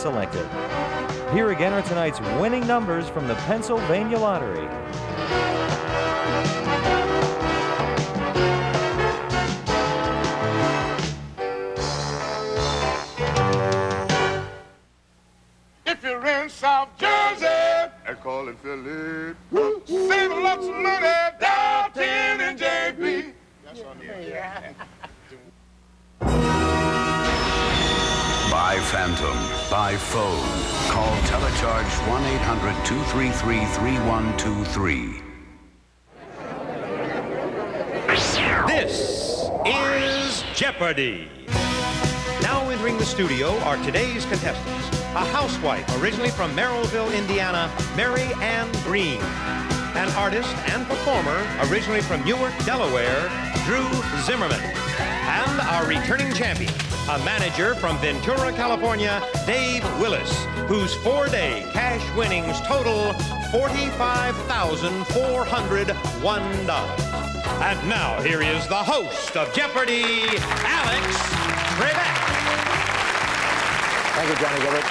selected. Here again are tonight's winning numbers from the Pennsylvania Lottery. If you're in South Jersey, I call it Philly. Save lots of money down 10 and JB. That's on the air. By phantom, by phone. Call Telecharge 1-800-233-3123. This is Jeopardy! Now entering the studio are today's contestants. A housewife originally from Merrillville, Indiana, Mary Ann Green. An artist and performer originally from Newark, Delaware, Drew Zimmerman. And our returning champion, a manager from Ventura, California, Dave Willis, whose 4-day cash winnings total $45,401. And now, here is the host of Jeopardy, Alex Trebek. Thank you, Johnny Gilbert.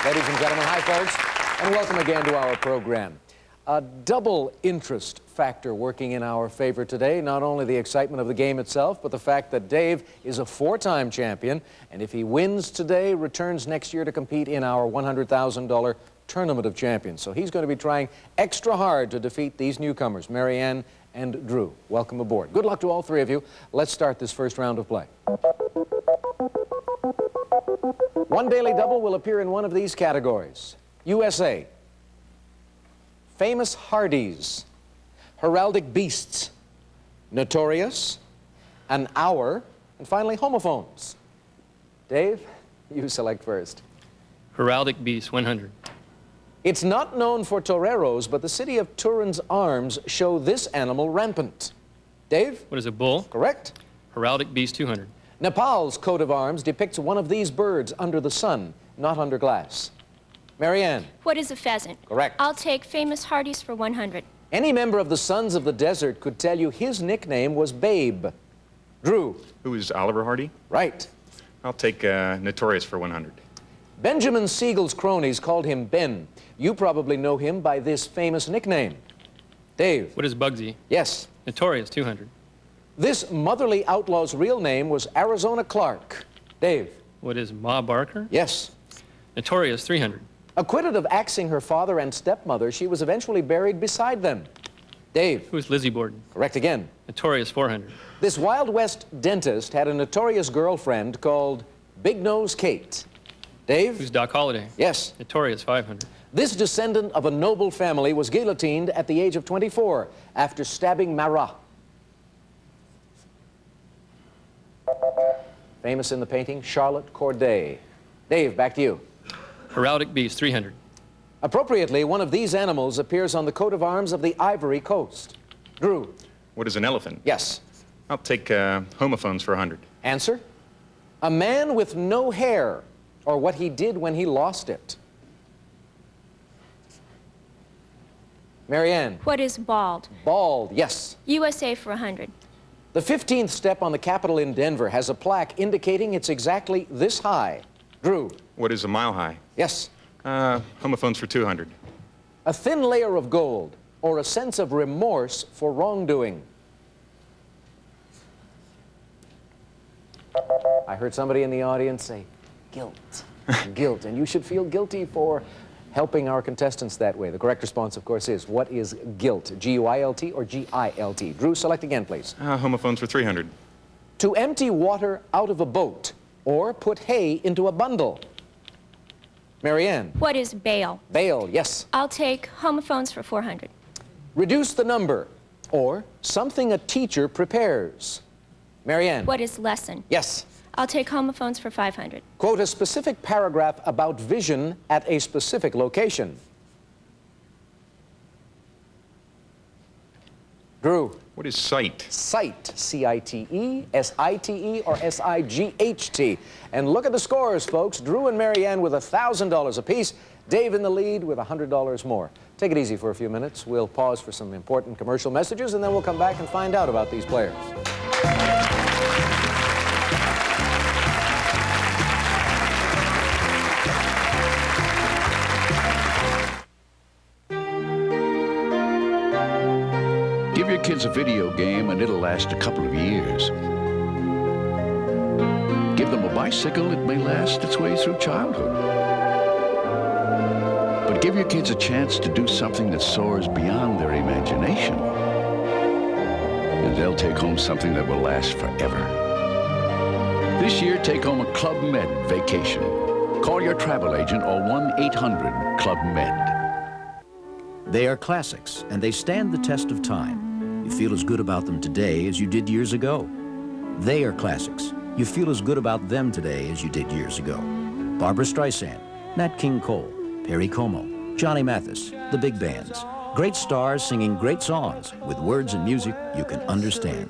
Ladies and gentlemen, hi, folks, and welcome again to our program. A double interest factor working in our favor today. Not only the excitement of the game itself, but the fact that Dave is a 4-time champion, and if he wins today, returns next year to compete in our $100,000 Tournament of Champions. So he's going to be trying extra hard to defeat these newcomers, Mary Ann and Drew. Welcome aboard. Good luck to all three of you. Let's start this first round of play. One daily double will appear in one of these categories. USA, famous Hardys, heraldic beasts, notorious, an hour, and finally homophones. Dave, you select first. Heraldic beast, 100. It's not known for toreros, but the city of Turin's arms show this animal rampant. Dave? What is a bull? Correct. Heraldic beast, 200. Nepal's coat of arms depicts one of these birds under the sun, not under glass. Mary Ann? What is a pheasant? Correct. I'll take famous Hardys for 100. Any member of the Sons of the Desert could tell you his nickname was Babe. Drew? Who is Oliver Hardy? Right. I'll take Notorious for 100. Benjamin Siegel's cronies called him Ben. You probably know him by this famous nickname. Dave? What is Bugsy? Yes. Notorious, 200. This motherly outlaw's real name was Arizona Clark. Dave? What is Ma Barker? Yes. Notorious, 300. Acquitted of axing her father and stepmother, she was eventually buried beside them. Dave? Who is Lizzie Borden? Correct again. Notorious, 400. This Wild West dentist had a notorious girlfriend called Big Nose Kate. Dave? Who's Doc Holliday? Yes. Notorious, 500. This descendant of a noble family was guillotined at the age of 24 after stabbing Marat. Famous in the painting, Charlotte Corday. Dave, back to you. Heraldic beast, 300. Appropriately, one of these animals appears on the coat of arms of the Ivory Coast. Drew? What is an elephant? Yes. I'll take homophones for 100. Answer? A man with no hair, or what he did when he lost it. Mary Ann? What is bald? Bald, yes. USA for 100. The 15th step on the Capitol in Denver has a plaque indicating it's exactly this high. Drew? What is a mile high? Yes. Homophones for 200. A thin layer of gold, or a sense of remorse for wrongdoing. I heard somebody in the audience say, guilt, guilt, and you should feel guilty for helping our contestants that way. The correct response, of course, is, what is guilt? G-U-I-L-T or G-I-L-T? Drew, select again, please. Homophones for 300. To empty water out of a boat, or put hay into a bundle. Mary Ann? What is bail? Bail, yes. I'll take homophones for 400. Reduce the number, or something a teacher prepares. Mary Ann? What is lesson? Yes. I'll take homophones for 500. Quote a specific paragraph about vision at a specific location. Drew? What is sight? Sight, C-I-T-E, S-I-T-E, or S-I-G-H-T. And look at the scores, folks. Drew and Mary Ann with $1,000 apiece. Dave in the lead with $100 more. Take it easy for a few minutes. We'll pause for some important commercial messages, and then we'll come back and find out about these players. your kids a video game and it'll last a couple of years. Give them a bicycle, it may last its way through childhood. But give your kids a chance to do something that soars beyond their imagination, and they'll take home something that will last forever. This year, take home a Club Med vacation. Call your travel agent or 1-800-CLUB-MED. They are classics, and they stand the test of time. You feel as good about them today as you did years ago. They are classics. You feel as good about them today as you did years ago. Barbra Streisand, Nat King Cole, Perry Como, Johnny Mathis, the big bands. Great stars singing great songs with words and music you can understand.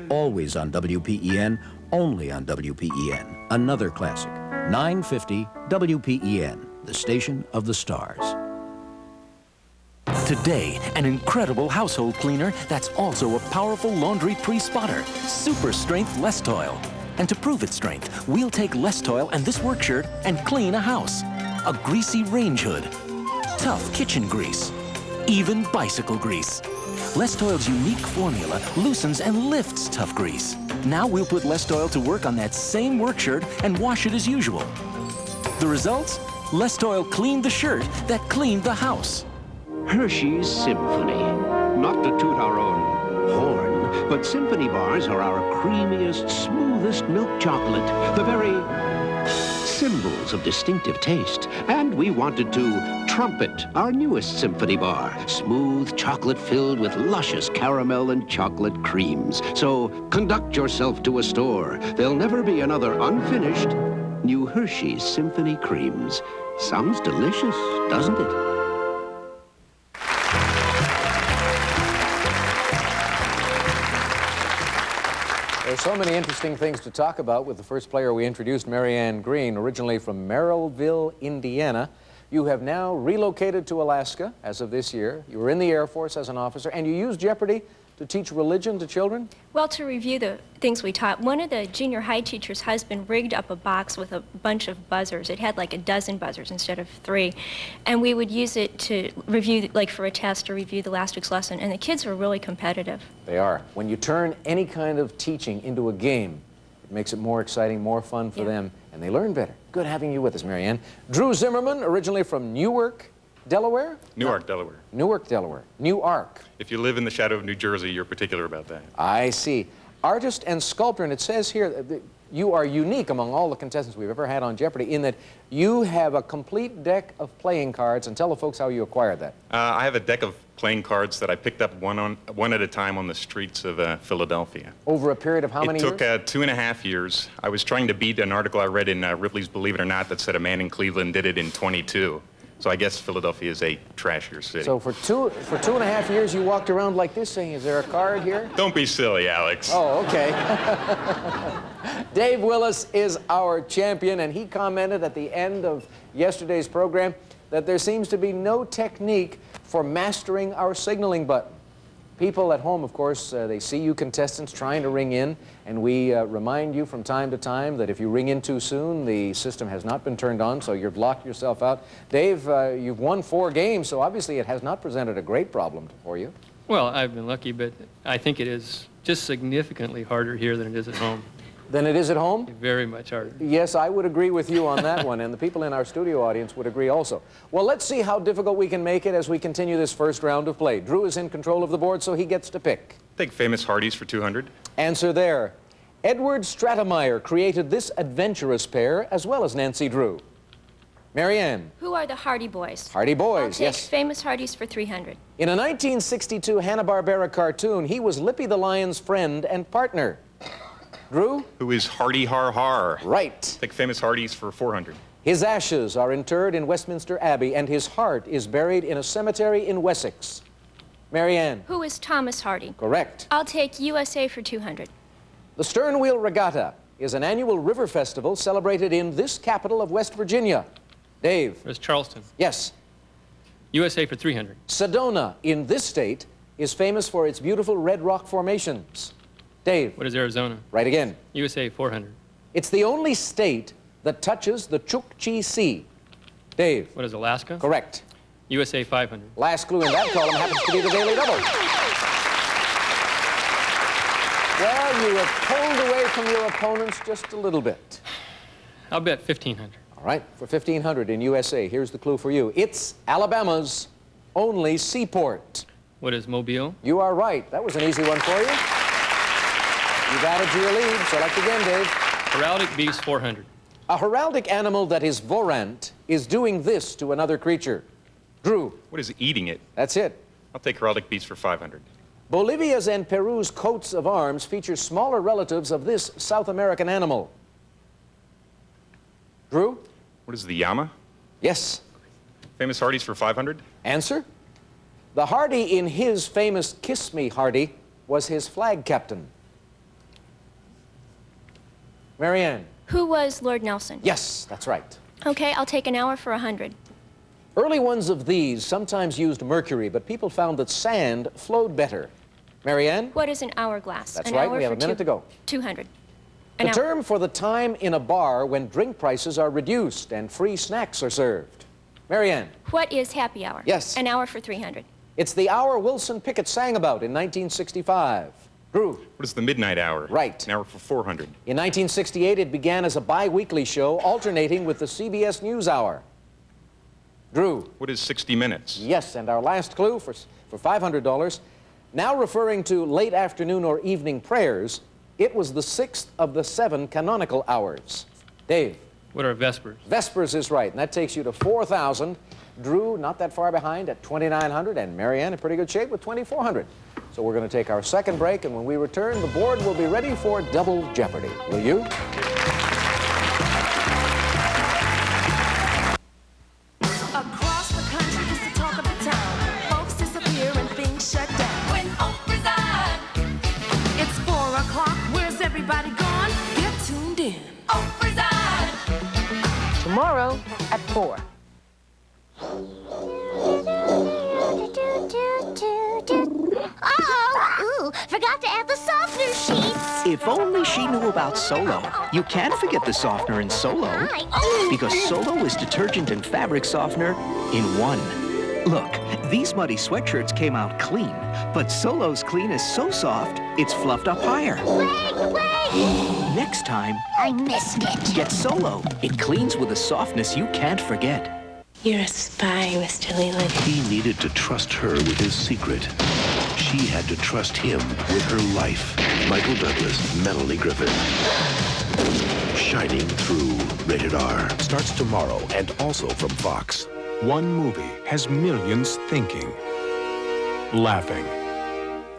Always on WPEN, only on WPEN. Another classic. 950 WPEN, the station of the stars. Today, an incredible household cleaner that's also a powerful laundry pre-spotter. Super strength Lestoil. And to prove its strength, we'll take Lestoil and this work shirt and clean a house. A greasy range hood. Tough kitchen grease. Even bicycle grease. Lestoil's unique formula loosens and lifts tough grease. Now we'll put Lestoil to work on that same work shirt and wash it as usual. The results? Lestoil cleaned the shirt that cleaned the house. Hershey's Symphony. Not to toot our own horn, but Symphony bars are our creamiest, smoothest milk chocolate. The very symbols of distinctive taste. And we wanted to trumpet our newest Symphony bar. Smooth chocolate filled with luscious caramel and chocolate creams. So conduct yourself to a store. There'll never be another unfinished new Hershey's Symphony creams. Sounds delicious, doesn't it? There's so many interesting things to talk about with the first player we introduced, Marianne Green, originally from Merrillville, Indiana. You have now relocated to Alaska as of this year. You were in the Air Force as an officer, and you used Jeopardy to teach religion to children? Well, to review the things we taught, one of the junior high teachers' husband rigged up a box with a bunch of buzzers. It had like a dozen buzzers instead of 3. And we would use it to review, like for a test, or review the last week's lesson. And the kids were really competitive. They are. When you turn any kind of teaching into a game, it makes it more exciting, more fun for them, and they learn better. Good having you with us, Marianne. Drew Zimmerman, originally from Newark, Delaware? Newark, Delaware. Newark, Delaware. Newark. If you live in the shadow of New Jersey, you're particular about that. I see. Artist and sculptor, and it says here that you are unique among all the contestants we've ever had on Jeopardy in that you have a complete deck of playing cards, and tell the folks how you acquired that. I have a deck of playing cards that I picked up one at a time on the streets of Philadelphia. Over a period of how many years? It took 2.5 years. I was trying to beat an article I read in Ripley's Believe It or Not that said a man in Cleveland did it in 22. So I guess Philadelphia is a trashier city. So for 2.5 years, you walked around like this saying, is there a card here? Don't be silly, Alex. Oh, okay. Dave Willis is our champion, and he commented at the end of yesterday's program that there seems to be no technique for mastering our signaling button. People at home, of course, they see you contestants trying to ring in, and we remind you from time to time that if you ring in too soon, the system has not been turned on, so you've locked yourself out. Dave, you've won 4 games, so obviously it has not presented a great problem for you. Well, I've been lucky, but I think it is just significantly harder here than it is at home. Than it is at home? Very much harder. Yes, I would agree with you on that one, and the people in our studio audience would agree also. Well, let's see how difficult we can make it as we continue this first round of play. Drew is in control of the board, so he gets to pick. Take famous Hardee's for 200. Answer there. Edward Stratemeyer created this adventurous pair, as well as Nancy Drew. Marianne. Who are the Hardy Boys? Hardy Boys, I'll take yes. famous Hardee's for 300. In a 1962 Hanna-Barbera cartoon, he was Lippy the Lion's friend and partner. Drew? Who is Hardy Har Har. Right. Take famous Hardee's for 400. His ashes are interred in Westminster Abbey, and his heart is buried in a cemetery in Wessex. Marianne. Who is Thomas Hardy? Correct. I'll take USA for 200. The Stern Wheel Regatta is an annual river festival celebrated in this capital of West Virginia. Dave. It's Charleston. Yes. USA for 300. Sedona in this state is famous for its beautiful red rock formations. Dave. What is Arizona? Right again. USA 400. It's the only state that touches the Chukchi Sea. Dave. What is Alaska? Correct. USA 500. Last clue in that column happens to be the Daily Double. Well, you have pulled away from your opponents just a little bit. I'll bet 1,500. All right, for 1,500 in USA, here's the clue for you. It's Alabama's only seaport. What is Mobile? You are right. That was an easy one for you. You've added to your lead. Select again, Dave. Heraldic beast, 400. A heraldic animal that is vorant is doing this to another creature. Drew. What is eating it? That's it. I'll take heraldic beast for 500. Bolivia's and Peru's coats of arms feature smaller relatives of this South American animal. Drew? What is the llama? Yes. Famous Hardies for 500? Answer? The Hardy in his famous Kiss Me Hardy was his flag captain. Marianne? Who was Lord Nelson? Yes, that's right. Okay, I'll take an hour for 100. Early ones of these sometimes used mercury, but people found that sand flowed better. Marianne? What is an hourglass? That's an right, hour we have a for minute to go. 200. The term for the time in a bar when drink prices are reduced and free snacks are served. Marianne? What is happy hour? Yes. An hour for 300. It's the hour Wilson Pickett sang about in 1965. Drew? What is the midnight hour? Right. An hour for 400. In 1968, it began as a bi-weekly show alternating with the CBS News Hour. Drew? What is 60 minutes? Yes, and our last clue for $500, now referring to late afternoon or evening prayers, it was the 6th of the 7 canonical hours. Dave? What are Vespers? Vespers is right, and that takes you to 4,000. Drew, not that far behind at 2,900, and Marianne in pretty good shape with 2,400. So we're going to take our second break, and when we return, the board will be ready for Double Jeopardy. Will you? Across the country, it's the talk of the town. Folks disappear and things shut down. When Oprah's on, it's 4 o'clock. Where's everybody gone? Get tuned in. Oprah's on. Tomorrow at 4. Oh, forgot to add the softener sheets. If only she knew about Solo. You can't forget the softener in Solo. Because Solo is detergent and fabric softener in one. Look, these muddy sweatshirts came out clean, but Solo's clean is so soft, it's fluffed up higher. Wait! Next time, I missed it. get Solo. It cleans with a softness you can't forget. You're a spy, Mr. Leland. He needed to trust her with his secret. She had to trust him with her life. Michael Douglas, Melanie Griffith. Shining Through, rated R. Starts tomorrow and also from Fox. One movie has millions thinking, laughing,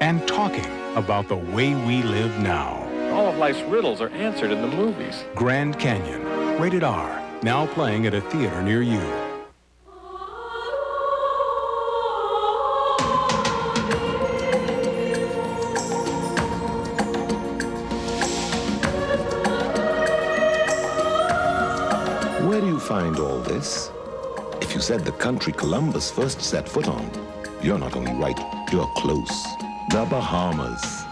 and talking about the way we live now. All of life's riddles are answered in the movies. Grand Canyon, rated R. Now playing at a theater near you. Where do you find all this? If you said the country Columbus first set foot on, you're not only right, you're close. The Bahamas.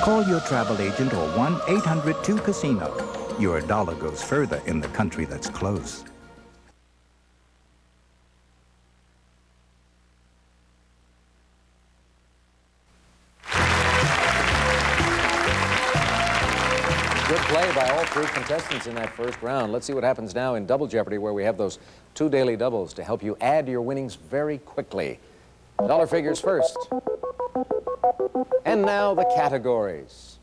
Call your travel agent or 1-800-2-CASINO. Your dollar goes further in the country that's close. Good play by all three contestants in that first round. Let's see what happens now in Double Jeopardy, where we have those 2 daily doubles to help you add your winnings very quickly. Dollar figures first. And now the categories.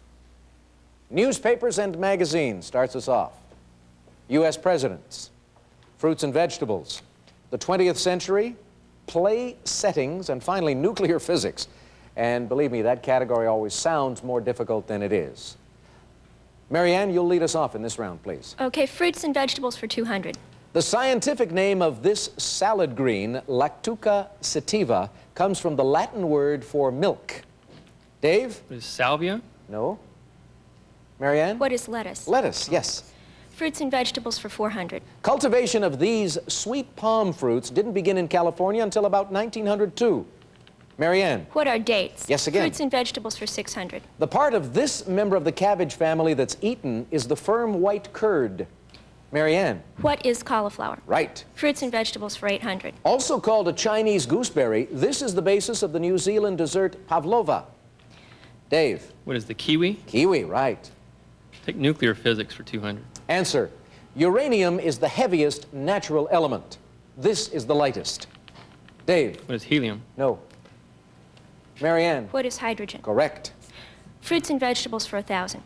Newspapers and magazines starts us off. U.S. presidents, fruits and vegetables, the 20th century, play settings, and finally nuclear physics. And believe me, that category always sounds more difficult than it is. Marianne, you'll lead us off in this round, please. Okay, fruits and vegetables for 200. The scientific name of this salad green, Lactuca sativa, comes from the Latin word for milk. Dave? What is salvia? No. Marianne? What is lettuce? Lettuce, yes. Fruits and vegetables for 400. Cultivation of these sweet palm fruits didn't begin in California until about 1902. Marianne? What are dates? Yes, again. Fruits and vegetables for 600. The part of this member of the cabbage family that's eaten is the firm white curd. Marianne? What is cauliflower? Right. Fruits and vegetables for 800. Also called a Chinese gooseberry, this is the basis of the New Zealand dessert pavlova. Dave. What is the kiwi? Kiwi, right. Take nuclear physics for 200. Answer. Uranium is the heaviest natural element. This is the lightest. Dave. What is helium? No. Marianne. What is hydrogen? Correct. Fruits and vegetables for 1,000.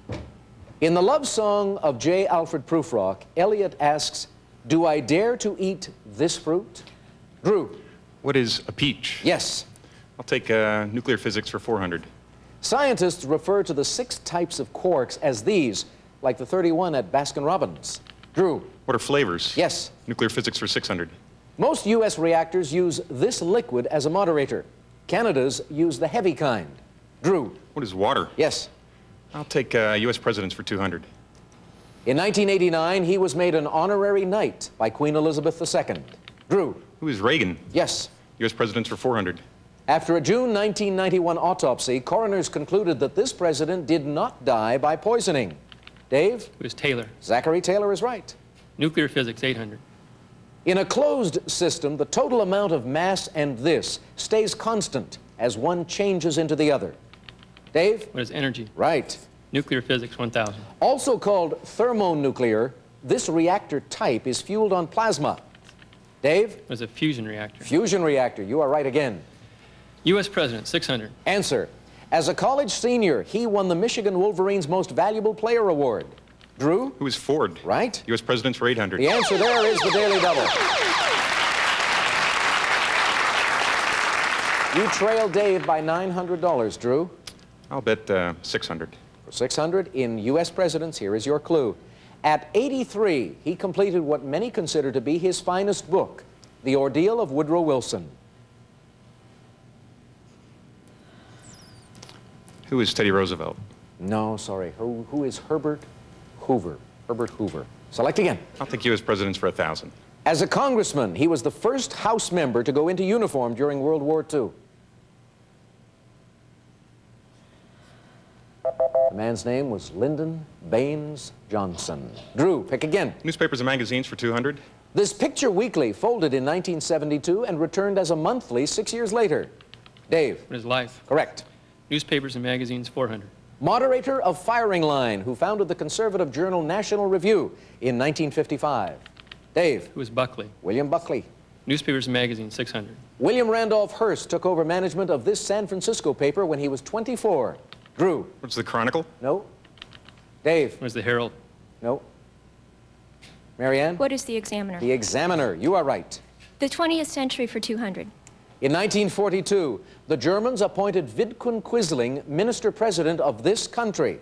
In the love song of J. Alfred Prufrock, Eliot asks, do I dare to eat this fruit? Drew. What is a peach? Yes. I'll take nuclear physics for 400. Scientists refer to the 6 types of quarks as these, like the 31 at Baskin-Robbins. Drew. What are flavors? Yes. Nuclear physics for 600. Most U.S. reactors use this liquid as a moderator. Canada's use the heavy kind. Drew. What is water? Yes. I'll take U.S. presidents for 200. In 1989, he was made an honorary knight by Queen Elizabeth II. Drew. Who is Reagan? Yes. U.S. presidents for 400. After a June 1991 autopsy, coroners concluded that this president did not die by poisoning. Dave? Who is Taylor? Zachary Taylor is right. Nuclear physics, 800. In a closed system, the total amount of mass and this stays constant as one changes into the other. Dave? What is energy? Right. Nuclear physics, 1,000. Also called thermonuclear, this reactor type is fueled on plasma. Dave? What is a fusion reactor? Fusion reactor. You are right again. U.S. president, 600. Answer. As a college senior, he won the Michigan Wolverines' Most Valuable Player Award. Drew? Who is Ford? Right. U.S. presidents for 800. The answer there is the Daily Double. You trail Dave by $900, Drew. I'll bet 600. For 600 in U.S. presidents, here is your clue. At 83, he completed what many consider to be his finest book, The Ordeal of Woodrow Wilson. Who is Teddy Roosevelt? No, sorry. Who is Herbert Hoover? Herbert Hoover. Select again. I'll take U.S. presidents for 1,000. As a congressman, he was the first House member to go into uniform during World War II. The man's name was Lyndon Baines Johnson. Drew, pick again. Newspapers and magazines for 200. This picture weekly folded in 1972 and returned as a monthly 6 years later. Dave. What is life? Correct. Newspapers and magazines, 400. Moderator of Firing Line, who founded the conservative journal National Review in 1955. Dave. Who is Buckley? William Buckley. Newspapers and magazines, 600. William Randolph Hearst took over management of this San Francisco paper when he was 24. Drew. What's the Chronicle? No. Dave. What is the Herald? No. Marianne? What is the Examiner? The Examiner. You are right. The 20th century for 200. In 1942, the Germans appointed Vidkun Quisling minister-president of this country.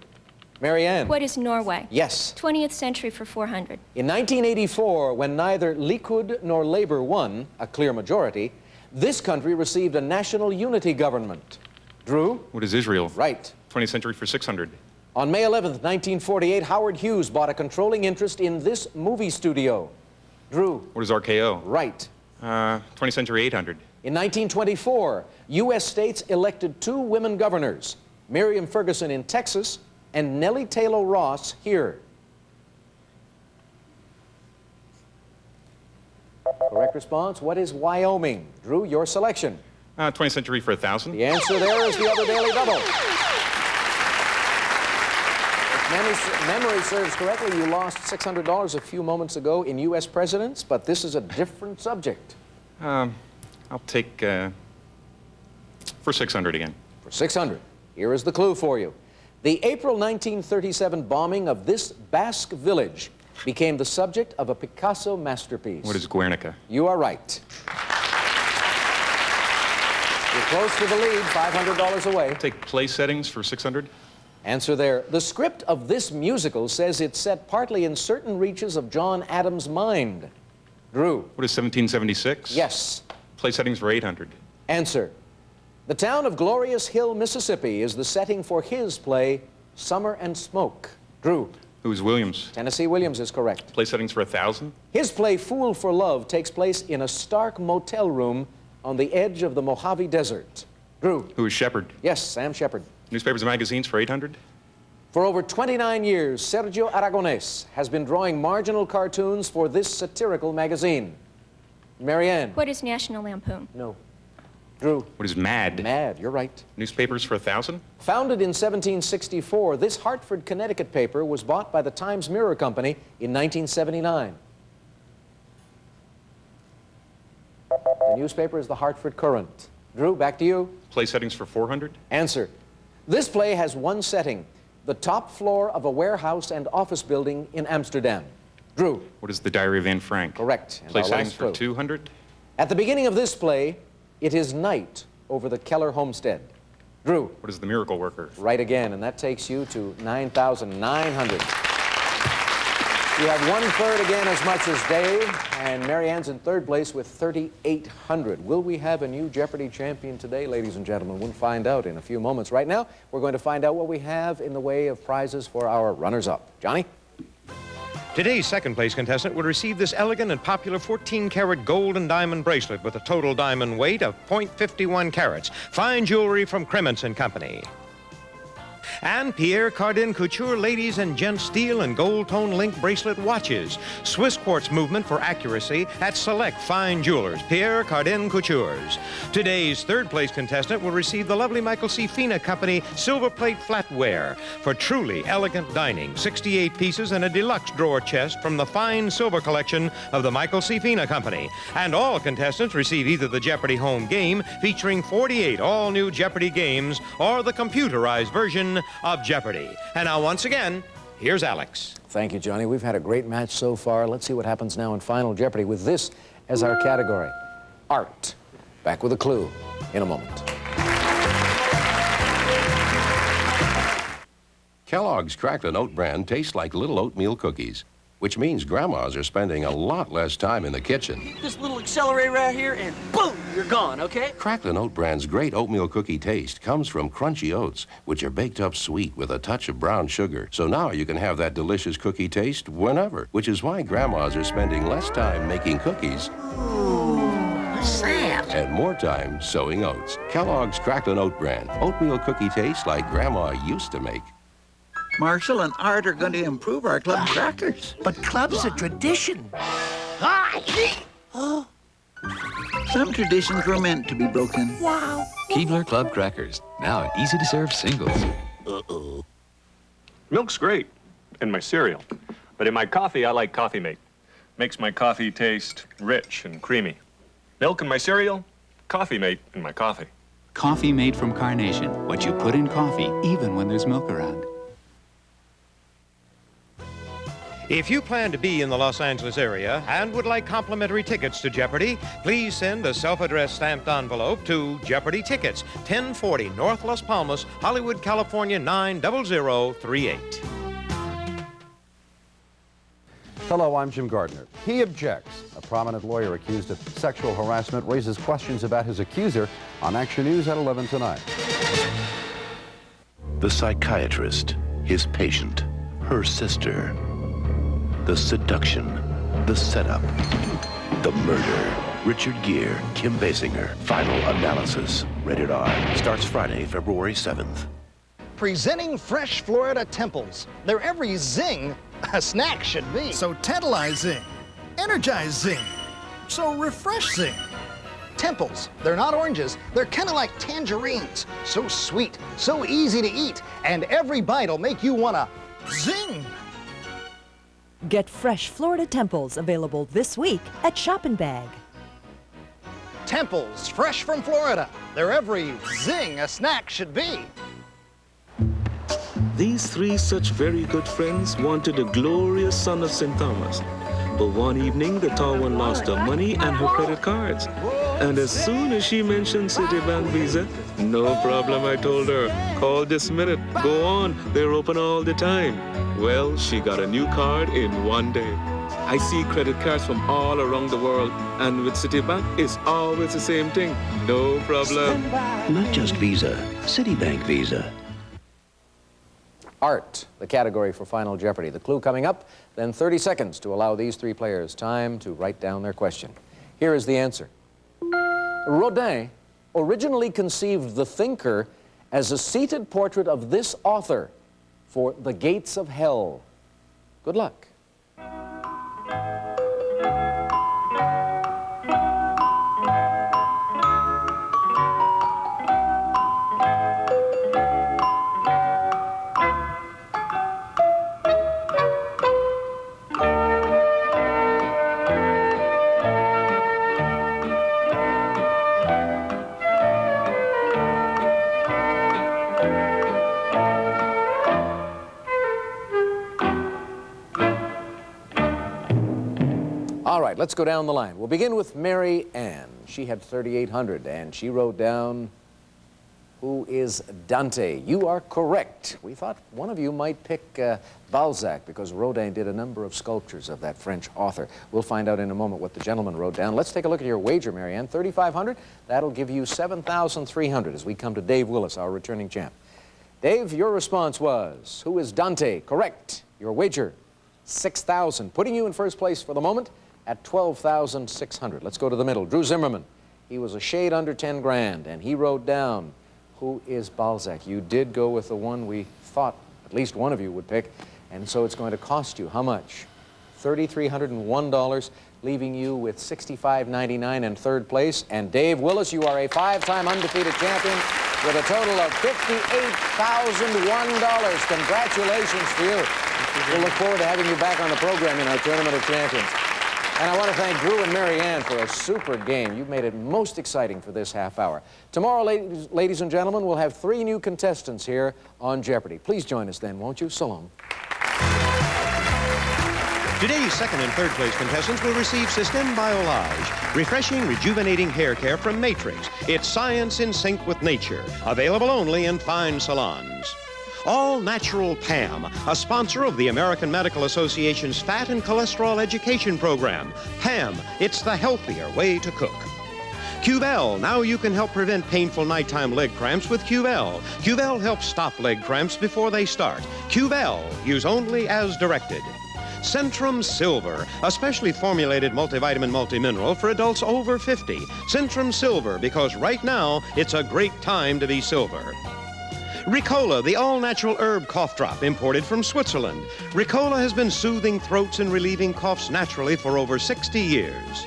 Marianne? What is Norway? Yes. 20th century for 400. In 1984, when neither Likud nor Labour won, a clear majority, this country received a national unity government. Drew? What is Israel? Right. 20th century for 600. On May 11th, 1948, Howard Hughes bought a controlling interest in this movie studio. Drew? What is RKO? Right. 20th century 800. In 1924, U.S. states elected 2 women governors, Miriam Ferguson in Texas and Nellie Taylor Ross here. Correct response. What is Wyoming? Drew, your selection. 20th century for 1,000. The answer there is the other Daily Double. If memory serves correctly, you lost $600 a few moments ago in U.S. presidents, but this is a different subject. I'll take for 600 again. For 600. Here is the clue for you. The April 1937 bombing of this Basque village became the subject of a Picasso masterpiece. What is Guernica? You are right. You're close to the lead, $500 away. I'll take play settings for 600. Answer there. The script of this musical says it's set partly in certain reaches of John Adams' mind. Drew. What is 1776? Yes. Play settings for 800. Answer. The town of Glorious Hill, Mississippi is the setting for his play, Summer and Smoke. Drew. Who is Williams? Tennessee Williams is correct. Play settings for 1,000. His play, Fool for Love, takes place in a stark motel room on the edge of the Mojave Desert. Drew. Who is Shepard? Yes, Sam Shepard. Newspapers and magazines for 800. For over 29 years, Sergio Aragonés has been drawing marginal cartoons for this satirical magazine. Marianne. What is National Lampoon? No. Drew. What is Mad? Mad, you're right. Newspapers for 1,000? Founded in 1764, this Hartford, Connecticut paper was bought by the Times Mirror Company in 1979. The newspaper is the Hartford Courant. Drew, back to you. Play settings for 400? Answer. This play has one setting, the top floor of a warehouse and office building in Amsterdam. Drew. What is The Diary of Anne Frank? Correct. And Play our settings last for clue. 200? At the beginning of this play, it is night over the Keller homestead. Drew. What is The Miracle Worker? Right again, and that takes you to 9,900. You have 1/3 again as much as Dave, and Mary Ann's in third place with 3,800. Will we have a new Jeopardy champion today, ladies and gentlemen? We'll find out in a few moments. Right now, we're going to find out what we have in the way of prizes for our runners-up. Johnny? Today's second place contestant will receive this elegant and popular 14-karat gold and diamond bracelet with a total diamond weight of 0.51 carats. Fine jewelry from Crements & Company. And Pierre Cardin Couture ladies and gents steel and gold tone link bracelet watches. Swiss quartz movement for accuracy at select fine jewelers. Pierre Cardin Coutures. Today's third place contestant will receive the lovely Michael C. Fina Company silver plate flatware for truly elegant dining. 68 pieces and a deluxe drawer chest from the fine silver collection of the Michael C. Fina Company. And all contestants receive either the Jeopardy home game featuring 48 all-new Jeopardy games or the computerized version of Jeopardy. And now, once again, here's Alex. Thank you, Johnny. We've had a great match so far. Let's see what happens now in Final Jeopardy with this as our category. Art. Back with a clue in a moment. Kellogg's Crackling Oat brand tastes like little oatmeal cookies, which means grandmas are spending a lot less time in the kitchen. This little accelerator right here, and boom, you're gone, okay? Crackling Oat brand's great oatmeal cookie taste comes from crunchy oats, which are baked up sweet with a touch of brown sugar. So now you can have that delicious cookie taste whenever, which is why grandmas are spending less time making cookies and more time sewing oats. Kellogg's Crackling Oat brand. Oatmeal cookie taste like grandma used to make. Marshall and Art are going to improve our club crackers. But club's a tradition. Some traditions were meant to be broken. Wow. Keebler Club Crackers, now easy-to-serve singles. Milk's great in my cereal, but in my coffee, I like Coffee Mate. Makes my coffee taste rich and creamy. Milk in my cereal, Coffee Mate in my coffee. Coffee made from Carnation, what you put in coffee, even when there's milk around. If you plan to be in the Los Angeles area and would like complimentary tickets to Jeopardy, please send a self-addressed stamped envelope to Jeopardy Tickets, 1040 North Las Palmas, Hollywood, California, 90038. Hello, I'm Jim Gardner. He objects. A prominent lawyer accused of sexual harassment raises questions about his accuser on Action News at 11 tonight. The psychiatrist, his patient, her sister. The seduction, the setup, the murder. Richard Gere, Kim Basinger, Final Analysis. Rated R. Starts Friday, February 7th. Presenting fresh Florida temples. They're every zing a snack should be. So tantalize zing, energize zing, so refresh zing. Temples, they're not oranges, they're kind of like tangerines. So sweet, so easy to eat, and every bite'll make you wanna zing. Get fresh Florida Temples available this week at Shop and Bag. Temples, fresh from Florida. They're every zing a snack should be. These three such very good friends wanted a glorious son of St. Thomas. But one evening, the tall one lost her money and her credit cards. And as soon as she mentioned Citibank Visa, no problem, I told her. Call this minute. Go on. They're open all the time. Well, she got a new card in one day. I see credit cards from all around the world, and with Citibank, it's always the same thing. No problem. Not just Visa, Citibank Visa. Art, the category for Final Jeopardy. The clue coming up, then 30 seconds to allow these three players time to write down their question. Here is the answer. Rodin originally conceived the thinker as a seated portrait of this author for The Gates of Hell. Good luck. right, let's go down the line. We'll begin with Mary Ann. She had 3,800, and she wrote down, who is Dante? You are correct. We thought one of you might pick Balzac because Rodin did a number of sculptures of that French author. We'll find out in a moment what the gentleman wrote down. Let's take a look at your wager, Mary Ann. 3,500. That'll give you 7,300 as we come to Dave Willis, our returning champ. Dave, your response was, who is Dante? Correct. Your wager, 6,000, putting you in first place for the moment at 12,600. Let's go to the middle. Drew Zimmerman. He was a shade under 10 grand, and he wrote down, who is Balzac? You did go with the one we thought at least one of you would pick, and so it's going to cost you how much? $3,301, leaving you with $65.99 in third place. And Dave Willis, you are a 5-time undefeated champion with a total of $58,001. Congratulations to you. We'll look forward to having you back on the program in our Tournament of Champions. And I want to thank Drew and Mary Ann for a super game. You've made it most exciting for this half hour. Tomorrow, ladies and gentlemen, we'll have 3 new contestants here on Jeopardy. Please join us then, won't you? So long. Today's second and third place contestants will receive Système Biolage, refreshing, rejuvenating hair care from Matrix. It's science in sync with nature, available only in fine salons. All Natural PAM, a sponsor of the American Medical Association's Fat and Cholesterol Education Program. PAM, it's the healthier way to cook. Cuvelle, now you can help prevent painful nighttime leg cramps with Cuvelle. Cuvelle helps stop leg cramps before they start. Cuvelle, use only as directed. Centrum Silver, a specially formulated multivitamin multimineral for adults over 50. Centrum Silver, because right now, it's a great time to be silver. Ricola, the all-natural herb cough drop imported from Switzerland. Ricola has been soothing throats and relieving coughs naturally for over 60 years.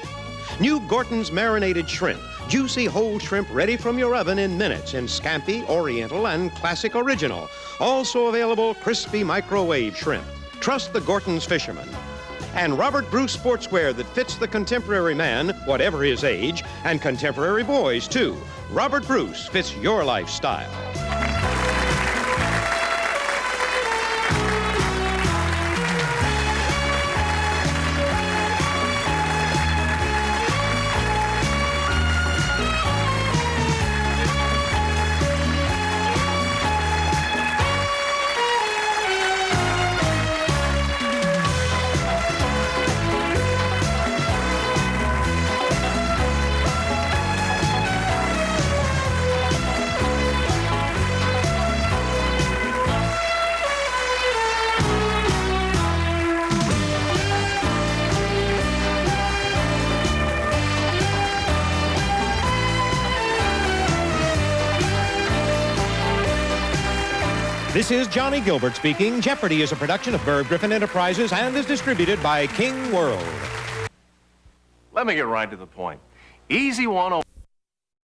New Gorton's marinated shrimp, juicy whole shrimp ready from your oven in minutes in Scampi, Oriental, and Classic Original. Also available crispy microwave shrimp. Trust the Gorton's fisherman. And Robert Bruce sportswear that fits the contemporary man, whatever his age, and contemporary boys, too. Robert Bruce fits your lifestyle. This is Johnny Gilbert speaking. Jeopardy is a production of Merv Griffin Enterprises and is distributed by King World. Let me get right to the point. Easy 101.